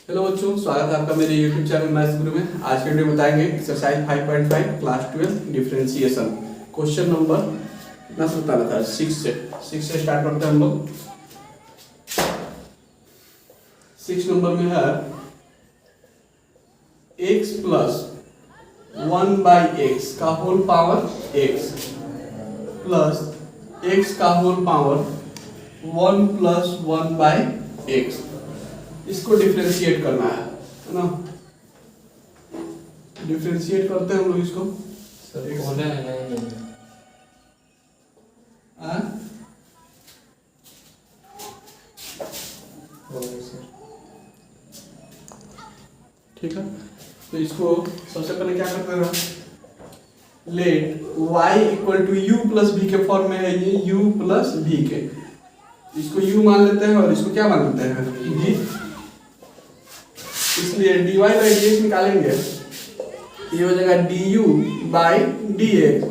Hello बच्चों, स्वागत है आपका मेरे YouTube चैनल मैथ्स गुरु में। आज के वीडियो बताएंगे exercise 5.5 class 12 differentiation. Question number कितना से बताना था? 6 से स्टार्ट करते हैं हम लोग। 6 नंबर में है x प्लस 1/x का whole power x plus x का होल पावर 1 प्लस 1/x। इसको डिफरेंशिएट करना है ना। डिफरेंशिएट करते हैं हम लोग इसको। ठीक है, तो इसको सबसे पहले क्या करते हैं? Let y equal to u plus v के फॉर्म में है ये u प्लस v के। इसको u मान लेते हैं और इसको क्या मान लेते हैं? v। इसलिए dy बाई dx निकालेंगे, ये हो जाएगा du by dx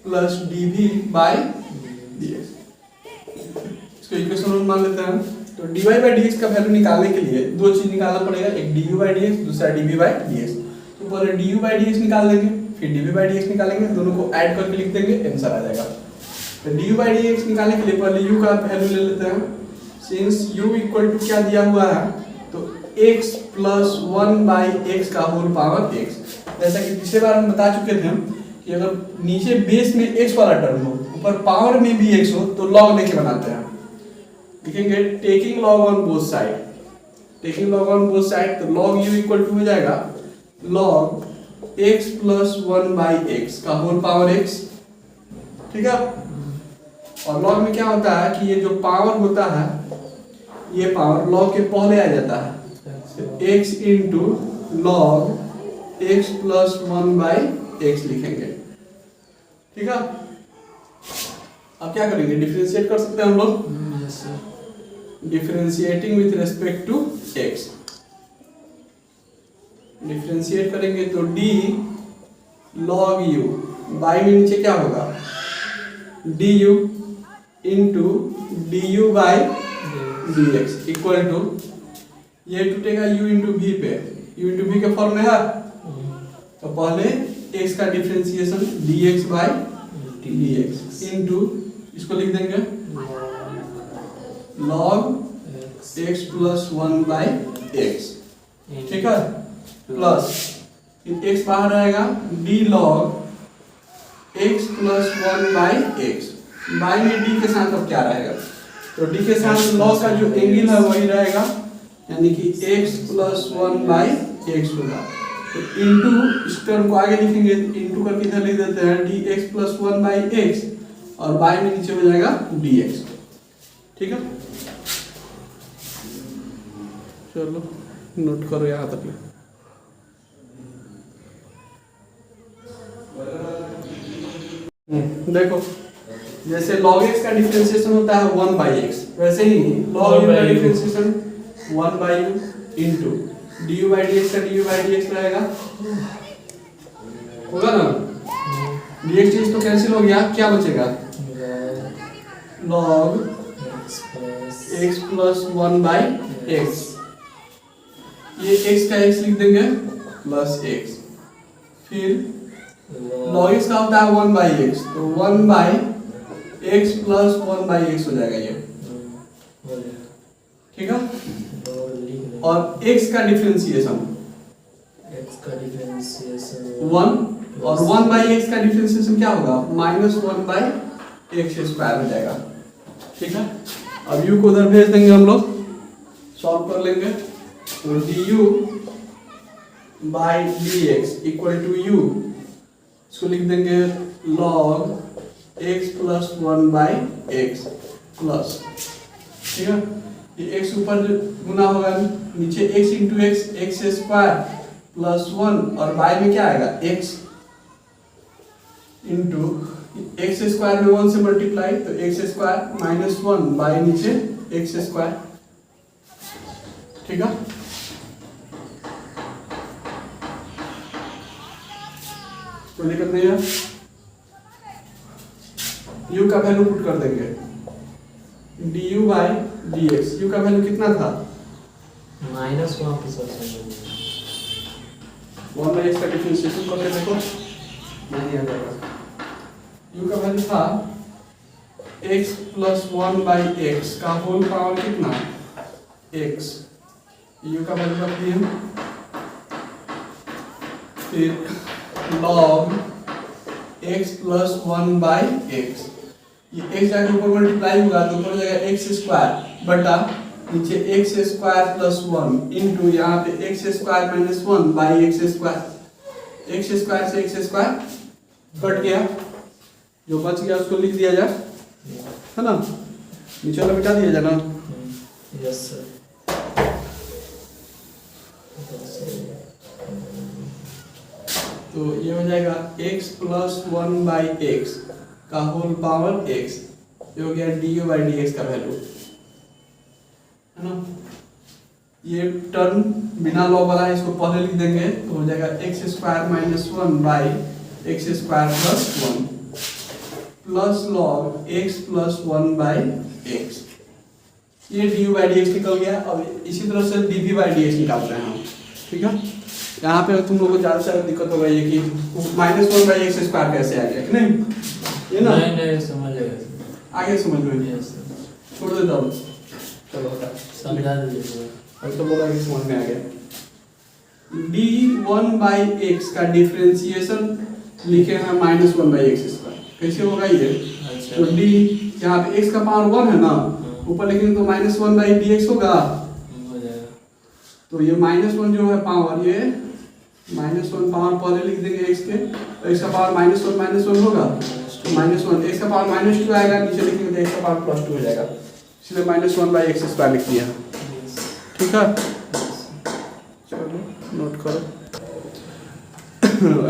plus dv by dx। इसको इक्वेशन वन मान लेते हैं। तो dy बाई dx का वैल्यू निकालने के लिए दो चीज निकालना पड़ेगा, एक du बाई dx, दूसरा dv बाई dx। तो पहले du बाई dx निकाल देंगे, फिर dv बाई dx निकालेंगे, दोनों को ऐड करके लिख देंगे, आंसर आ जाएगा। तो du बाई dx निकालने के लिए पहले u का वैल्यू ले लेते हैं। सिंस u इक्वल टू क्या दिया हुआ है, तो x प्लस 1/x का होल पावर x। जैसा कि पिछले बार हम बता चुके थे कि अगर नीचे बेस में x वाला टर्म हो, ऊपर पावर में भी x हो, तो log लेके बनाते हैं। लिखेंगे taking log on both side. Taking log on both side, तो log u इक्वल टू हो जाएगा log x प्लस 1/x का होल पावर x। ठीक है, और log में क्या होता है कि ये जो पावर होता है, ये पावर log के पहले आ जाता है। x into log x plus 1/x लिखेंगे। ठीक है, अब क्या करेंगे? डिफरेंशिएट कर सकते हैं हम लोग। Differentiating with respect to x। Differentiate करेंगे तो d log u बाई में नीचे क्या होगा? du into du by dx equal to, ये टूटेगा u इंटू v पे, u इंटू v के फॉर्म में है। तो पहले x का differentiation dx by dx into, इसको लिख देंगे log x प्लस 1/x। ठीक है, प्लस x बाहर आएगा, d log x plus 1/x। By में d के साथ अब क्या रहेगा? तो d के साथ log का जो एंगल है वही रहेगा, यानी कि x प्लस 1/x होगा। तो इंटू, इस टर्म को आगे लिखेंगे, इंटू करके इधर लिख देते हैं dx प्लस 1/x, और बाई में नीचे हो जाएगा dx। ठीक है, चलो नोट करो यहाँ तक। देखो, जैसे log x का डिफरेंशिएशन होता है 1/x, वैसे ही log u का differentiation 1/u into du by dx का du बाई dx रहेगा, होगा ना। dx dx तो कैंसिल हो गया, क्या बचेगा? log x plus 1/x। ये x का x लिख देंगे प्लस x, फिर log x का होता है 1/x, तो 1/x प्लस 1/x हो जाएगा ये। ठीक है, और x का डिफरेंशिएशन 1, और 1/x का डिफरेंशिएशन क्या होगा? -1/x स्क्वायर हो जाएगा। ठीक है, अब u को उधर भेज देंगे, हम लोग सॉल्व कर लेंगे। तो du by dx equal to u, इसको लिख देंगे log x plus 1/x plus, ठीक है, ये x ऊपर गुना होगा, नीचे x into x square plus 1, और बाई में क्या आएगा? x इंटू x स्क्वायर में 1 से मल्टीप्लाई, तो x स्क्वायर माइनस 1 बाई नीचे x स्क्वायर। ठीक है, तो लिख देंगे u का वैल्यू पुट कर देंगे du बाई dx। u का वैल्यू कितना था? माइनस वहाँ पे सब समझ 1 बाई एक्स का डिफरेंशिएशन करके देखो, नहीं आ जाएगा। u का वैल्यू था x प्लस 1 बाई एक्स का होल पावर कितना x, u का वैल्यू रख दिए, फिर log x plus 1 by x, ये x जाके ऊपर मल्टीप्लाई होगा तो ऊपर जाएगा एक्स स्क्वायर बटा नीचे एक्स स्क्वायर प्लस 1 इंटू यहाँ पे x square minus 1 by x square, x square से एक्स स्क्वायर कट गया, जो बच गया उसको लिख दिया जाए, है ना, नीचे वाला मिटा दिया जाए ना। Yes sir. तो ये हो जाएगा x प्लस 1 बाई एक्स का होल पावर x, ये हो गया du बाई डी एक्स का वैल्यू, है ना। ये टर्म बिना लॉग वाला है, इसको पहले लिख देंगे तो हो जाएगा x square minus 1 by x square plus 1 plus log x plus 1 by x, ये du बाई डी एक्स निकल गया। अब इसी तरह से dv बाई डी एक्स निकालते हैं हम, ठीक है। यहाँ पे तुम लोगों को ज़्यादा से दिक्कत होगा ये कि माइनस 1 बाई एक्स स्क्वायर कैसे आ गया, कि नहीं, ये ना नहीं समझ आएगा, आगे समझ में, छोड़ दे दो, चलो समझा दीजिए। अब तो बोला कि समझ में आ गया। d1 बाई एक्स का डिफरेंशिएशन लिखे हैं माइनस 1 बाई एक्स स्क्वायर, कैसे होगा ये, तो d यहाँ पे x का पावर 1 है ना, ऊपर लिखेंगे तो माइनस 1 बाई डी एक्स होगा, तो ये माइनस 1 जो है पावर, ये माइनस 1 पावर पहले लिख देंगे x के, तो x का पावर माइनस 1 होगा, तो माइनस 1 x का पावर माइनस 2 आएगा, नीचे लिखेंगे तो x का पावर प्लस 2 हो जाएगा, इसलिए माइनस 1 बाई एक्स स्क्वायर लिख दिया, ठीक है। चलो नोट करो।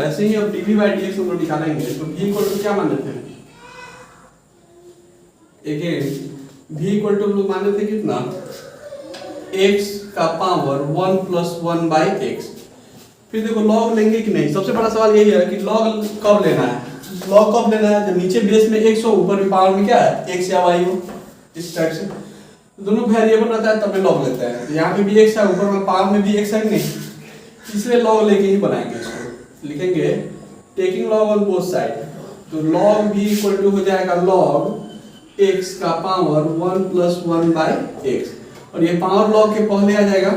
ऐसे ही अब dv बाई डी एक्स हम लोग निकालेंगे, तो v इक्वल टू क्या मान लेते हैं, अगेन v इक्वल टू हम लोग मान लेते हैं कितना, x का पावर 1 प्लस 1 बाई एक्स। फिर देखो लॉग लेंगे कि नहीं, सबसे बड़ा सवाल यही है कि लॉग कब लेना है, लॉग कब लेना है, जब नीचे बेस में x हो ऊपर में पावर में क्या है x या y हो, इस टाइप से दोनों वेरिएबल रहता है तब लॉग लेते हैं। तो यहाँ पे भी x है, ऊपर में पावर में भी x है कि नहीं, इसलिए लॉग लेके ही बनाएंगे इसको, लिखेंगे taking log on both side, तो लॉग भी इक्वल टू हो जाएगा लॉग x का पावर 1 प्लस 1 बाई एक्स, और ये पावर लॉग के पहले आ जाएगा,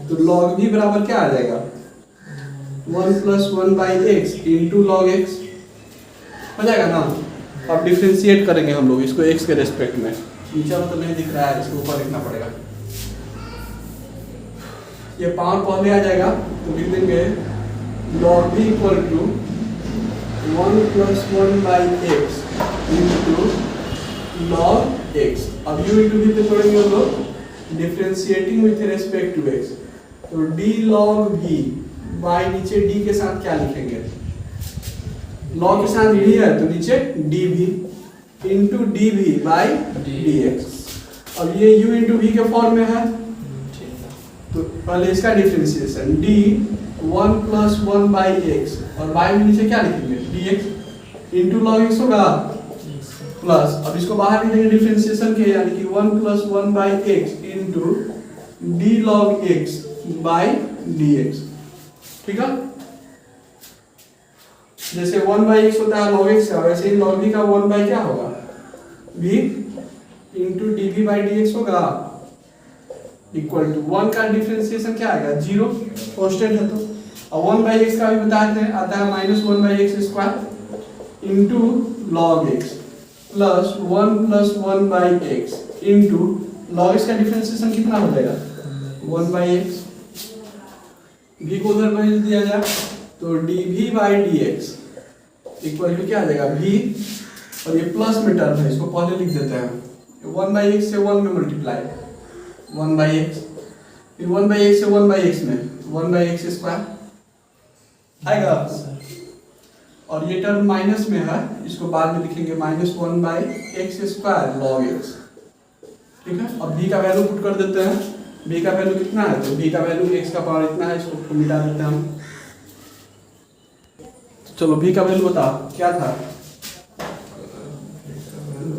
तो लॉग भी बराबर क्या आ जाएगा 1 plus 1 by x into log x, हो जाएगा ना। अब डिफरेंशिएट करेंगे हम लोग इसको x के रेस्पेक्ट में, नीचे तो नहीं दिख रहा है, इसको ऊपर लिखना पड़ेगा, ये पावर पहले आ जाएगा तो लिख देंगे लॉग भी equal to 1 plus 1 by x into log x. अब u इंटू v पे छोड़ेंगे हम लोग, differentiating with respect to x, तो d log v बाई नीचे d के साथ क्या लिखेंगे, log के साथ v है तो नीचे dv into dv by dx। अब ये u इंटू v के फॉर्म में है, तो पहले इसका differentiation d 1 plus 1 by x, और y में नीचे क्या लिखेंगे dx इंटू log x होगा प्लस, अब इसको बाहर लिखेंगे डिफरेंशिएशन के, यानी कि 1 plus 1 by x into D log x by d x, ठीक है। जैसे 1 बाई एक्स होता है लॉग एक्स का, वैसे ही लॉग v का 1 बाई क्या होगा v into d v by d x होगा, इक्वल टू 1 का डिफरेंशिएशन क्या आएगा 0, कांस्टेंट है तो, और 1 बाई एक्स का भी बताते हैं, आता है minus 1 by x square into log x plus 1 plus 1 by x into log x का डिफरेंशिएशन कितना हो जाएगा 1 बाई एक्स, v को उधर भेज दिया जाए तो dv by dx equal to क्या आ जाएगा v, और ये प्लस में टर्म है इसको पहले लिख देते हैं, 1 बाई एक्स से 1 में मल्टीप्लाई 1 बाई एक्स, फिर 1 बाई एक्स से 1 बाई एक्स में 1 बाई एक्स स्क्वायर आएगा, और ये टर्म माइनस में है, इसको बाद में लिखेंगे minus 1 by x square log x, ठीक है। अब v का वैल्यू पुट कर देते हैं, v का वैल्यू कितना है, तो v का वैल्यू x का पावर इतना है, इसको मिटा देते हैं हम। चलो v का वैल्यू बता क्या था,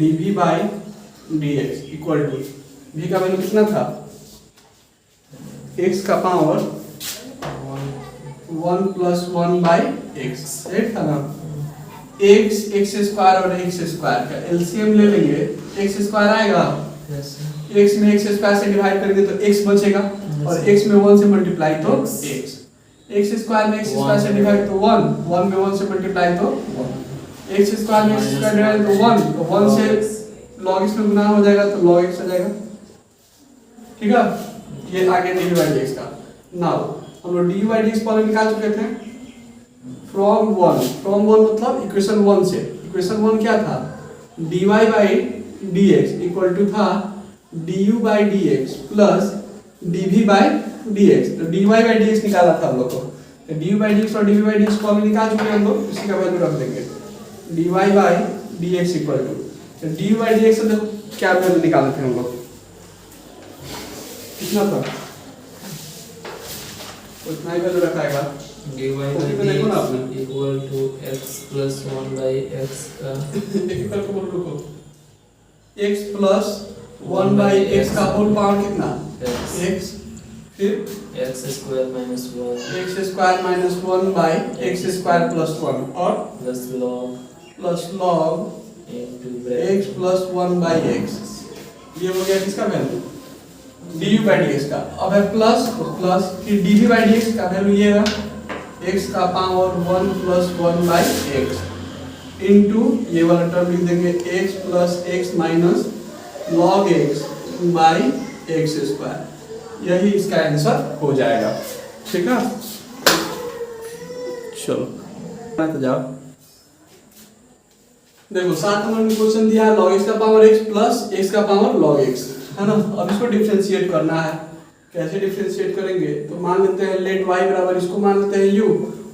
dv by dx equal to v का वैल्यू कितना था x का पावर 1 प्लस 1 बाई एक्स, एक था ना। x एक्स स्क्वायर और एक्स स्क्वायर का एलसीएम ले लेंगे, एक्स स्क्वायर आएगा, यस सर। x में एक्स स्क्वायर से डिवाइड करेंगे तो x बचेगा, और x में 1 से मल्टीप्लाई तो x, एक्स स्क्वायर में एक्स स्क्वायर से डिवाइड तो 1, 1 में 1 से मल्टीप्लाई तो 1, एक्स स्क्वायर में एक्स स्क्वायर डिवाइड तो 1, तो 1 से log x में गुना हो जाएगा तो log x आ जाएगा, ठीक है। ये आगे dy dx का। नाउ हम लोग dy dx पहले निकाल चुके थे फ्रॉम 1 मतलब इक्वेशन 1 से। इक्वेशन 1 क्या था, dy dx इक्वल टू था du dx plus dv dx, तो dy dx निकाला था हम लोग को, तो du dx और dv dx को हम निकाल चुके हैं हम लोग, इसी का वैल्यू रख देंगे dy dx इक्वल टू, तो dy dx से देखो क्या वैल्यू निकाले थे हम लोग, कितना था, उतना ही वैल्यू रखाएगा। dy देखो ना आपने equal to x plus 1 by x का एक बार को बोल रुको, x प्लस 1 बाई x का होल पावर कितना, x, फिर x square minus 1 x square minus 1 by x square plus 1 और plus log into x plus 1 by x, ये हो गया किसका वैल्यू, du by dx का। अब है प्लस फिर dv by dx का वैल्यू ये है x का power 1 plus 1 by x into ये वाला टर्म लिख देंगे x plus x minus log x by x square, यही इसका आंसर हो जाएगा, ठीक है। चलो तो जाओ, देखो 7 नंबर में क्वेश्चन दिया है log x का पावर x प्लस x का पावर log x, है ना। अब इसको डिफरेंशिएट करना है, कैसे डिफरेंशिएट करेंगे, तो मान लेते हैं लेट y बराबर इसको मान लेते हैं u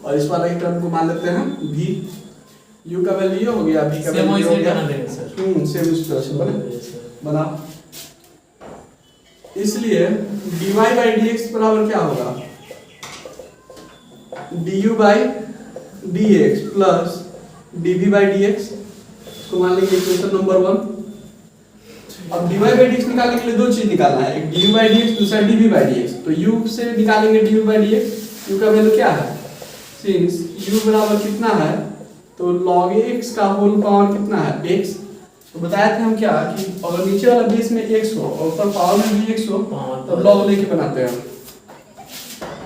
और इस वाला टर्म को मान लेते हैं v, u का वैल्यू ये हो गया, v का वैल्यू हो गया, सेम इस तरह से बना। इसलिए dy by dx बराबर क्या होगा, du by dx plus dv by dx, इसको मान लेंगे इक्वेशन नंबर 1। अब dy by dx निकालने के लिए दो चीज निकालना है, एक du by dx दूसरा dv by dx, तो u से निकालेंगे du by dx, u का वैल्यू क्या है, सिंस u बराबर कितना है, तो log x का होल पावर कितना है x, तो बताया थे हम क्या कि अगर नीचे वाला बेस में x हो और ऊपर पावर में भी x हो तो log लेके बनाते हैं,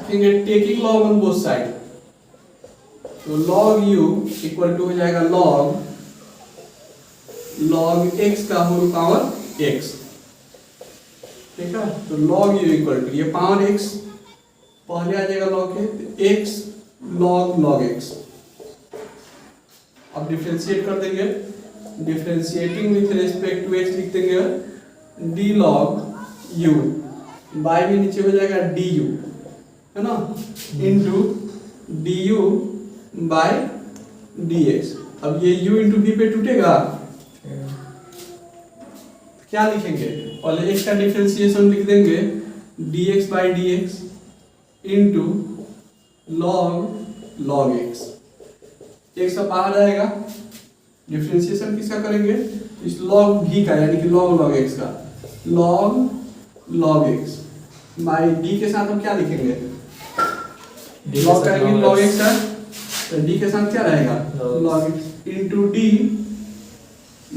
ठीक taking log on both side, तो log u इक्वल टू हो जाएगा log x का होल पावर x, ठीक है। तो log u इक्वल टू ये पावर x पहले आ जाएगा log के, तो x log x। अब डिफरेंशिएट कर देंगे, differentiating with respect to x लिख देंगे d log u, बाय में नीचे हो जाएगा du, है ना, इनटू du बाय dx। अब ये u इंटू v पे टूटेगा, क्या लिखेंगे, पहले x का डिफरेंशिएशन लिख देंगे dx by dx into log x, x का बाहर आएगा, डिफरेंशिएशन किसका करेंगे, इस log v का यानी कि log x का, log x बाई d के साथ हम क्या लिखेंगे, log करेंगे log x है, तो d के साथ क्या रहेगा log x into d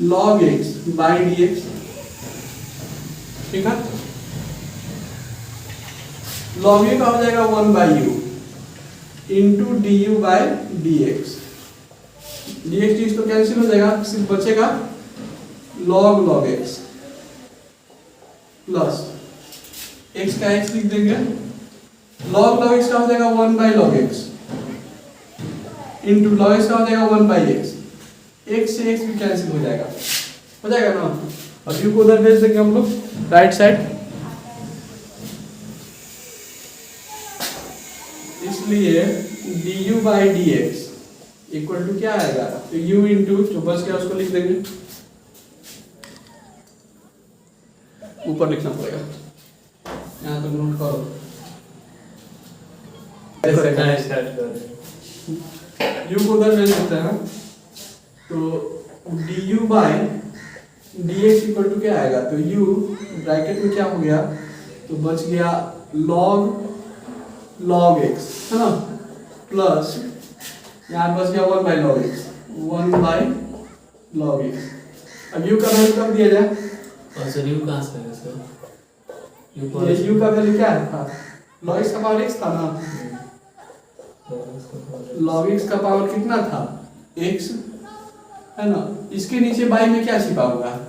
log x by dx, ठीक है। log u का हो जाएगा 1 by u into D you by d x, dx तो कैंसिल हो जाएगा, सिर्फ बचेगा log x प्लस x का x लिख देंगे, log x का हो जाएगा 1 by log x into log x का हो जाएगा 1 बाई x, x से x भी कैंसिल हो जाएगा ना। अब u को उधर भेज देंगे हम लोग राइट साइड, इसलिए du by d x equal to क्या आएगा, तो u इंटू जो बच गया उसको लिख देंगे, ऊपर लिखना पड़ेगा, यहाँ तक नोट करो, u को उधर भेज देते हैं, तो du by d x equal to क्या आएगा, तो u ब्रैकेट में क्या हो गया, तो बच गया log x है ना, प्लस यहाँ बस गया 1 by log x, 1 by log x. अब u का वैल्यू कब दिया जाए? और सर यू कहाँ से आएगा सर? ये u का वैल्यू क्या था? log x का पावर x था ना, log x का पावर कितना था? x है ना, इसके नीचे बाई में क्या छिपा हुआ है?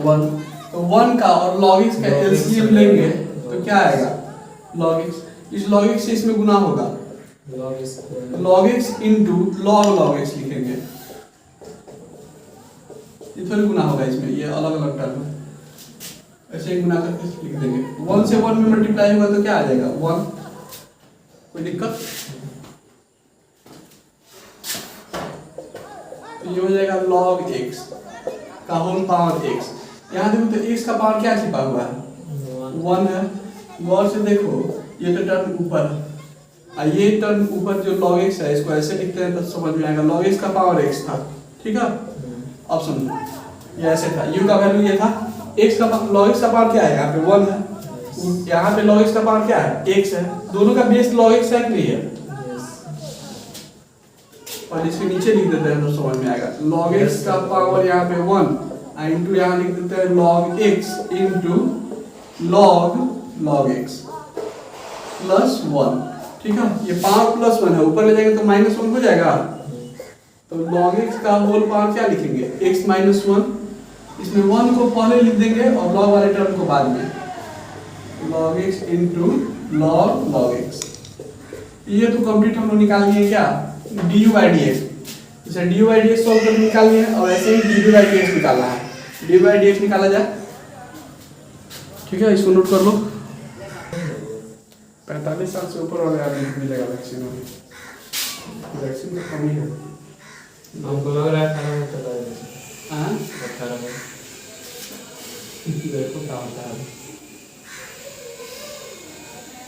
1। तो 1 का और log x का एलसीएम लेंगे तो क्या आएगा? log x, इस log x से इसमें गुना होगा, log x into log x लिखेंगे, ये थोड़ी गुना होगा इसमें, ये अलग अलग टर्म है, ऐसे ही गुना करके लिख देंगे। 1 से 1 में मल्टीप्लाई होगा तो क्या आ जाएगा? 1। कोई दिक्कत? तो ये हो जाएगा log x का होल पावर x। यहाँ देखो तो x का पावर क्या छिपा हुआ है? 1 है। गौर से देखो, ये तो टर्म ऊपर है, ये टर्म ऊपर जो log x है इसको ऐसे लिखते हैं तो समझ में आएगा, log x का पावर x था, ठीक है। अब सुनो, ये ऐसे था, u का वैल्यू ये था, x का log x का पावर क्या है? यहाँ पे 1 है, यहाँ पे log x का पावर क्या है? x है, दोनों का बेस log x है कि नहीं है? और इसके नीचे लिख देते हैं तो समझ में आएगा, log x का पावर यहाँ पे 1 इंटू यहाँ लिख देते हैं log x into log x plus 1, ठीक है। ये पावर प्लस 1 है, ऊपर ले जाएंगे तो -1 हो जाएगा, तो log x का होल पावर क्या लिखेंगे? x माइनस 1, इसमें 1 को पहले लिख देंगे और log वाले टर्म को बाद में, log x into log x। ये तो कंप्लीट हम लोग निकाल लिए क्या? du by dx, इसे du by dx सॉल्व करके निकाल लिए, और ऐसे ही dv by dx निकालना है, dv by dx निकाला जाए, ठीक है। इसको नोट कर लो, 45 साल से ऊपर वाले आदमी को मिलेगा वैक्सीन में, वैक्सीन तो कम ही है, हमको लग रहा है 18 में चला जाएगा। हाँ 18 में देखो क्या होता है।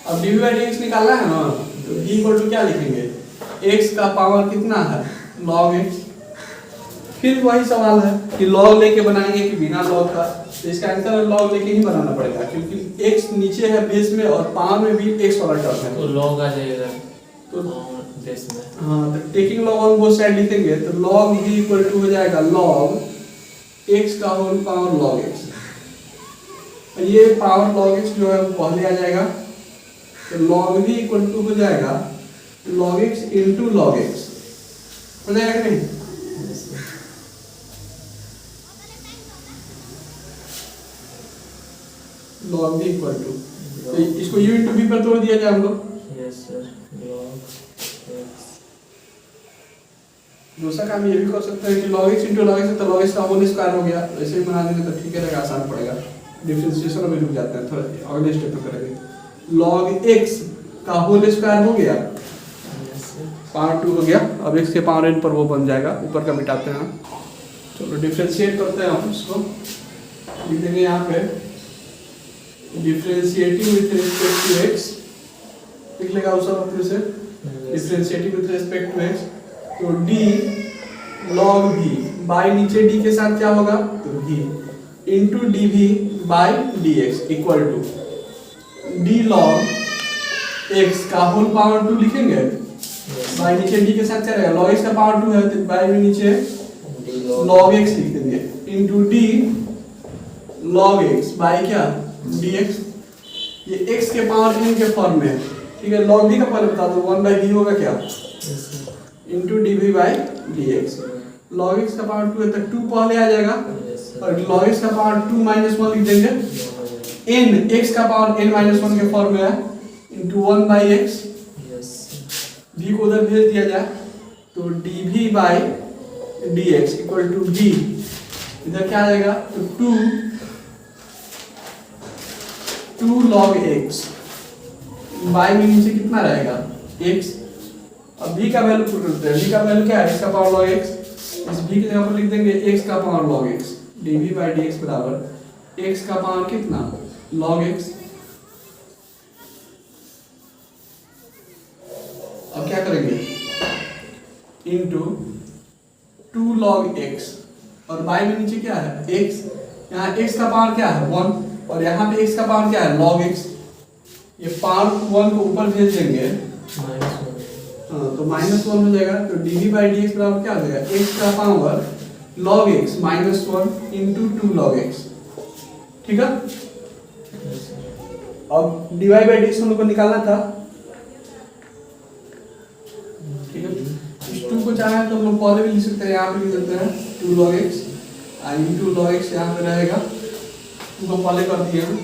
अब dv by dx निकालना है ना, तो d इक्वल टू क्या लिखेंगे? x का पावर कितना है? log x। फिर वही सवाल है कि log लेके बनाएंगे कि बिना log का, तो इसका आंसर log लेके ही बनाना पड़ेगा, क्योंकि x नीचे है बेस में और पावर में भी x वाला टर्म है, तो log आ जाएगा तो बेस में। हाँ, तो taking log on both side लिखेंगे तो log v इक्वल टू हो जाएगा log x का होल पावर log x। ये पावर log x जो है पहले आ जाएगा, तो log v इक्वल टू हो जाएगा log x into log x, हो जाएगा कि नहीं? log v इक्वल टू, तो इसको u इंटू v पर तोड़ दिया जाए हम लोग, यस सर, log x। दूसरा काम ये भी कर सकते हैं कि log x into log x, तो log x का होल स्क्वायर हो गया, ऐसे ही बना देंगे तो ठीक है, आसान पड़ेगा। डिफरेंशिएशन में रुक जाते हैं, थोड़ा अगले स्टेप पे करेंगे। log x का होल स्क्वायर हो गया, पावर 2 हो गया, अब x के पावर n पर वो बन जाएगा, ऊपर का मिटाते हैं। चलो डिफरेंशिएट करते हैं हम इसको, लिख देंगे यहाँ पे differentiating with respect to x, लिख लेगा उस सब फिर से, differentiating with respect to x, तो d log v बाई नीचे d के साथ क्या होगा? तो v into dv by dx equal to d log x का होल पावर 2 लिखेंगे, बाई नीचे d के साथ क्या रहेगा? log x का पावर 2 है तो बाई में नीचे log x लिख देंगे into d log x by क्या? dx। ये x के पावर n के फॉर्म में है, ठीक है। log v का पहले बता दो, 1 बाई v होगा क्या? Into dv by dx। log x का पावर 2 है तो 2 पहले आ जाएगा, और log x का पावर 2 माइनस 1 लिख देंगे, n x का पावर n माइनस 1 के फॉर्म में है, इंटू 1 बाई x, v को उधर भेज दिया जाए तो dv by dx equal to v, इधर क्या आ जाएगा? तो 2 log x बाई में नीचे कितना रहेगा? x। अब v का वैल्यू पुट करते हैं, v का वैल्यू क्या है? x का पावर log x, इस v की जगह पर लिख देंगे x का power log x, dv by dx बराबर x का पावर कितना? log x। अब क्या करेंगे? इंटू 2 log x, और बाई में नीचे क्या है? x। यहाँ x का पावर क्या है? 1, और यहाँ पे x का पावर क्या है? log x। ये पावर 1 को ऊपर भेज देंगे -1 हाँ, तो -1 हो जाएगा। तो dv बाई डी एक्स बराबर क्या हो जाएगा, x का power log x -1 into 2 log x। ठीक है, yes sir अब dy बाई डी एक्स हम लोग को निकालना था। ठीक है, इस 2 को चाहे तो हम लोग पहले भी लिख सकते हैं, यहाँ पे लिख सकते हैं 2 log x into log x यहाँ पे रहेगा। 2 को पहले कर दिए हम,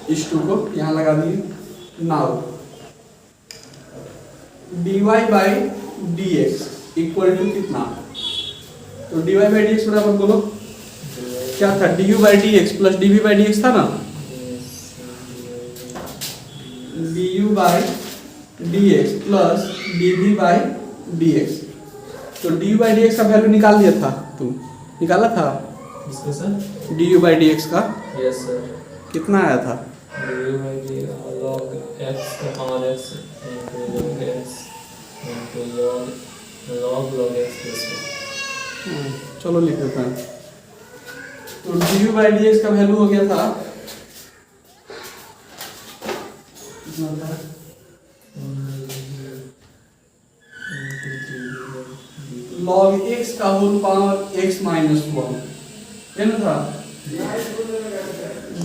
इस 2 को यहाँ लगा दिए। Now dy by d x equal to कितना, तो dy बाई डी एक्स बराबर बोलो क्या था, du by d x plus dv by d x था ना, du by d x plus dv by d x. तो du बाई डी एक्स का वैल्यू निकाल लिया था, तुम निकाला था इसके sir du by d x का यस सर कितना आया था, log x का power x into log x into log x plus 1। चलो लिख देते हैं। तो du बाई डी एक्स का वैल्यू हो गया था कितना था, log x का होल पावर x माइनस 1 है ना था,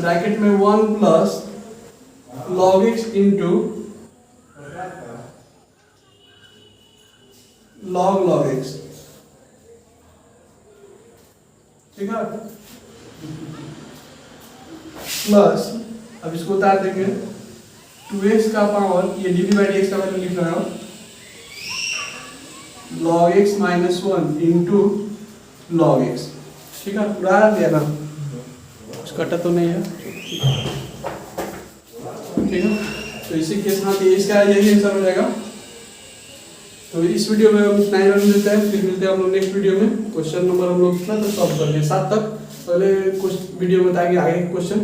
ब्रैकेट में 1 plus log x into log x। ठीक है, प्लस अब इसको उतार देंगे 2x का पावर, ये dv बाई डी एक्स का वैल्यू लिख रहा हूँ, log x minus 1 into log x। ठीक है, पूरा आ गया ना, कुछ कटा तो नहीं है। ठीक है, तो इसी के साथ इसका यही आंसर हो जाएगा। तो इस वीडियो में हम इतना ही रन देते हैं, फिर मिलते हैं हम लोग नेक्स्ट वीडियो में। क्वेश्चन नंबर हम लोग कितना तक सॉल्व कर लिए, 7 तक। पहले कुछ वीडियो में बताएंगे आगे के क्वेश्चन।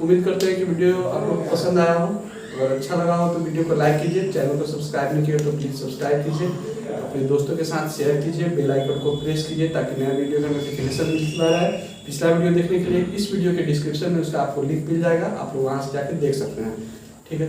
उम्मीद करते हैं कि वीडियो आपको पसंद आया हो, अगर अच्छा लगा हो तो वीडियो को लाइक कीजिए, चैनल को सब्सक्राइब नहीं किया तो प्लीज़ सब्सक्राइब कीजिए, अपने दोस्तों के साथ शेयर कीजिए, बेल आइकन को प्रेस कीजिए ताकि नया वीडियो का नोटिफिकेशन मिलता रहे। पिछला वीडियो देखने के लिए इस वीडियो के डिस्क्रिप्शन में उसका आपको लिंक मिल जाएगा, आप लोग वहाँ से जाकर देख सकते हैं। ठीक है।